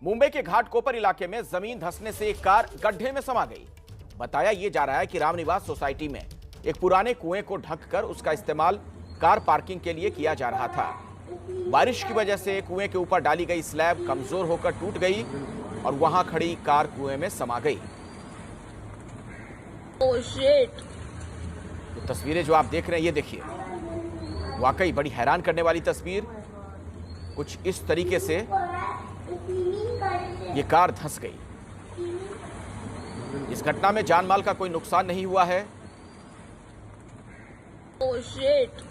मुंबई के घाटकोपर इलाके में जमीन धंसने से एक कार गड्ढे में समा गई। बताया यह जा रहा है कि रामनिवास सोसाइटी में एक पुराने कुएं को ढककर उसका इस्तेमाल कार पार्किंग के लिए किया जा रहा था। बारिश की वजह से कुएं के ऊपर डाली गई स्लैब कमजोर होकर टूट गई और वहां खड़ी कार कुएं में समा गई। Oh shit! तो तस्वीरें जो आप देख रहे हैं ये देखिए, वाकई बड़ी हैरान करने वाली तस्वीर। कुछ इस तरीके से ये कार धंस गई। इस घटना में जानमाल का कोई नुकसान नहीं हुआ है। Oh shit!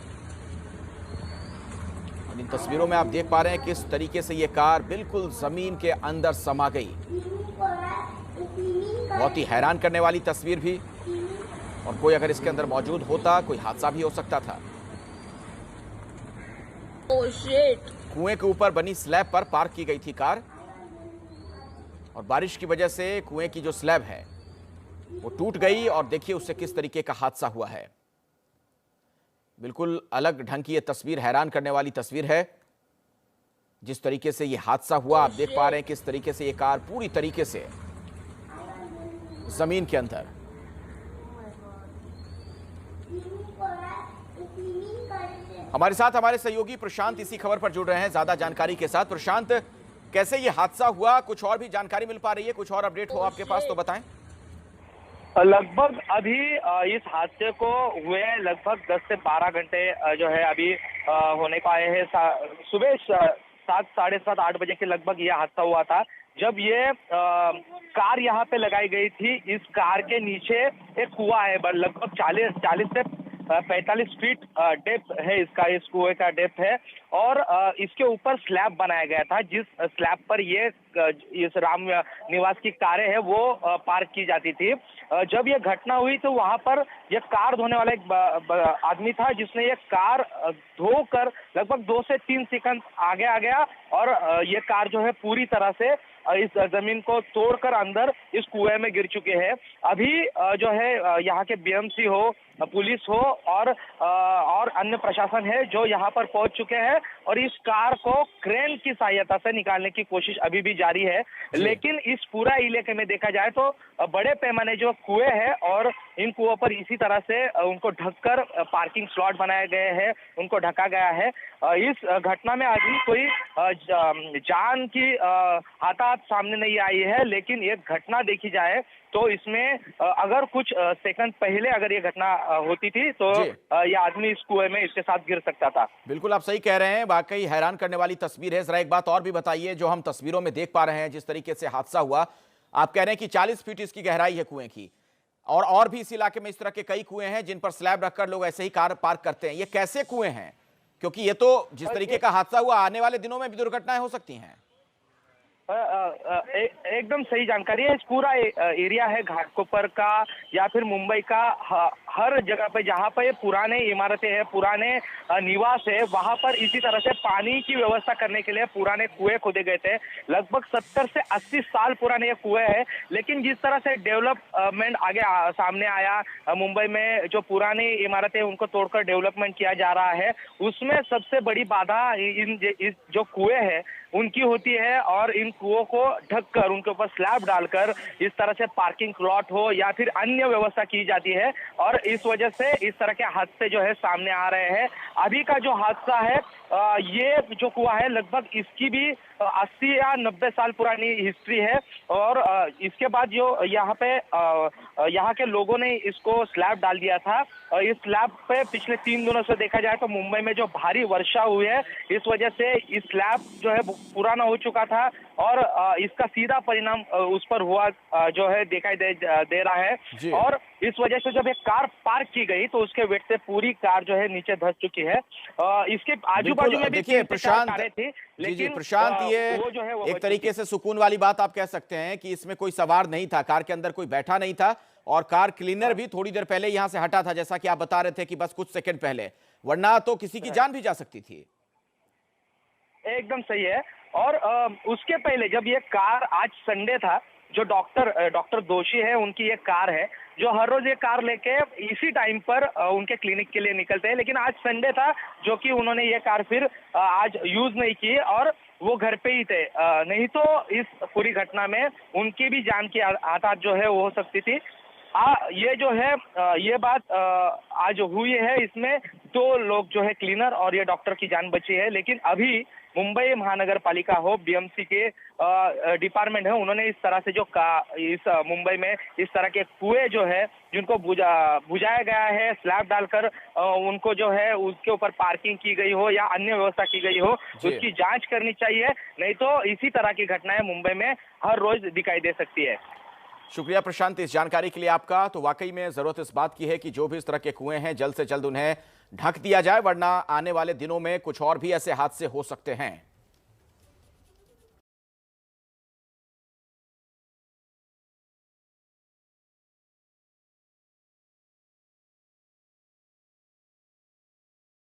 इन तस्वीरों में आप देख पा रहे हैं किस तरीके से ये कार बिल्कुल जमीन के अंदर समा गई। बहुत ही हैरान करने वाली तस्वीर भी, और कोई अगर इसके अंदर मौजूद होता कोई हादसा भी हो सकता था। Oh shit! कुएं के ऊपर बनी स्लैब पर पार्क की गई थी कार, और बारिश की वजह से कुएं की जो स्लैब है वो टूट गई, और देखिए उससे किस तरीके का हादसा हुआ है। बिल्कुल अलग ढंग की ये तस्वीर, हैरान करने वाली तस्वीर है। जिस तरीके से ये हादसा हुआ आप देख पा रहे हैं किस तरीके से ये कार पूरी तरीके से जमीन के अंदर। हमारे साथ हमारे सहयोगी प्रशांत इसी खबर पर जुड़ रहे हैं ज्यादा जानकारी के साथ। प्रशांत, कैसे ये हादसा हुआ, कुछ और भी जानकारी मिल पा रही है, कुछ और अपडेट हो आपके पास तो बताएं। लगभग अभी इस हादसे को हुए लगभग 10 से 12 घंटे जो है अभी होने को आए हैं। सुबह 7, साढ़े 7, 8 बजे के लगभग ये हादसा हुआ था, जब ये कार यहाँ पे लगाई गई थी। इस कार के नीचे एक कुआं है, लगभग 40 से 45 फीट डेप्थ है इसका, इस कुएं का डेप्थ है, और इसके ऊपर स्लैब बनाया गया था, जिस स्लैब पर ये इस राम निवास की कारें हैं वो पार्क की जाती थी। जब ये घटना हुई तो वहां पर ये कार धोने वाला एक आदमी था, जिसने ये कार धोकर लगभग 2 से 3 सेकंड आगे आ गया, और ये कार जो है पूरी तरह से इस जमीन को तोड़कर अंदर इस कुएं में गिर चुके हैं। अभी जो है यहाँ के बीएमसी हो, पुलिस हो और अन्य प्रशासन है जो यहाँ पर पहुंच चुके हैं, और इस कार को क्रेन की सहायता से निकालने की कोशिश अभी भी जारी है। लेकिन इस पूरा इलाके में देखा जाए तो बड़े पैमाने जो कुएं हैं, और इन कुओं पर इसी तरह से उनको ढककर पार्किंग स्लॉट बनाए गए हैं, उनको ढका गया है। इस घटना में अभी कोई जान की हताहत सामने नहीं आई है, लेकिन ये घटना देखी जाए तो इसमें अगर कुछ सेकंड पहले अगर ये घटना होती थी तो ये आदमी इस कुएं में इसके साथ गिर सकता था। बिल्कुल आप सही कह रहे हैं, वाकई हैरान करने वाली तस्वीर है। जरा एक बात और भी बताइए, जो हम तस्वीरों में देख पा रहे हैं जिस तरीके से हादसा हुआ, आप कह रहे हैं कि 40 फीट इसकी गहराई है कुएं की, और भी इस इलाके में इस तरह के कई कुएं हैं जिन पर स्लैब रखकर लोग ऐसे ही कार पार्क करते हैं। ये कैसे कुएं हैं, क्योंकि ये तो जिस तरीके का हादसा हुआ, आने वाले दिनों में भी दुर्घटनाएं हो सकती हैं। एकदम सही जानकारी है। इस पूरा एरिया है घाटकोपर का या फिर मुंबई का, हर जगह पे जहाँ पे पुराने इमारतें हैं, पुराने निवास है, वहां पर इसी तरह से पानी की व्यवस्था करने के लिए पुराने कुएं खोदे गए थे। लगभग 70 से 80 साल पुराने ये कुएं हैं, लेकिन जिस तरह से डेवलपमेंट आगे सामने आया, मुंबई में जो पुरानी इमारतें उनको तोड़कर डेवलपमेंट किया जा रहा है, उसमें सबसे बड़ी बाधा इन जो कुएं हैं उनकी होती है, और इन कुओं को ढककर उनके ऊपर स्लैब डालकर इस तरह से पार्किंग प्लॉट हो या फिर अन्य व्यवस्था की जाती है, और इस वजह से इस तरह के हादसे जो है सामने आ रहे हैं। अभी का जो हादसा है, ये जो कुआं है लगभग इसकी भी 80 या 90 साल पुरानी हिस्ट्री है, और इसके बाद जो यहाँ पे यहाँ के लोगों ने इसको स्लैब डाल दिया था। इस स्लैब पे पिछले 3 दिनों से देखा जाए तो मुंबई में जो भारी वर्षा हुई है, इस वजह से इस स्लैब जो है पुराना हो चुका था, और इसका सीधा परिणाम उस पर हुआ जो है दिखाई दे रहा है। और इस वजह से जब एक कार पार्क की गई तो उसके वेट से पूरी कार जो है नीचे धंस चुकी है। इसके आजू बाजू में भी देखिए प्रशांत, थी, लेकिन प्रशांत ये वो जो है वो एक तरीके से सुकून वाली बात आप कह सकते हैं कि इसमें कोई सवार नहीं था, कार के अंदर कोई बैठा नहीं था, और कार क्लीनर भी थोड़ी देर पहले यहां से हटा था, जैसा कि आप बता रहे थे कि बस कुछ सेकंड पहले, वरना तो किसी की जान भी जा सकती थी। एकदम सही है। और उसके पहले जब ये कार, आज संडे था, जो डॉक्टर दोषी है उनकी ये कार है, जो हर रोज ये कार लेके इसी टाइम पर उनके क्लिनिक के लिए निकलते हैं, लेकिन आज संडे था जो कि उन्होंने ये कार फिर आज यूज नहीं की, और वो घर पे ही थे। नहीं तो इस पूरी घटना में उनकी भी जान की आतात जो है वो हो सकती थी। ये जो है ये बात आज हुई है, इसमें 2 लोग जो है क्लीनर और ये डॉक्टर की जान बची है। लेकिन अभी मुंबई महानगर पालिका हो, बीएमसी के डिपार्टमेंट है, उन्होंने इस तरह से जो इस मुंबई में इस तरह के कुएं जो है जिनको बुझाया गया है स्लैब डालकर, उनको जो है उसके ऊपर पार्किंग की गई हो या अन्य व्यवस्था की गई हो, उसकी जांच करनी चाहिए। नहीं तो इसी तरह की घटनाएं मुंबई में हर रोज दिखाई दे सकती है। शुक्रिया प्रशांत इस जानकारी के लिए आपका। तो वाकई में जरूरत इस बात की है कि जो भी इस तरह के कुएं हैं जल्द से जल्द उन्हें ढक दिया जाए, वरना आने वाले दिनों में कुछ और भी ऐसे हादसे हो सकते हैं।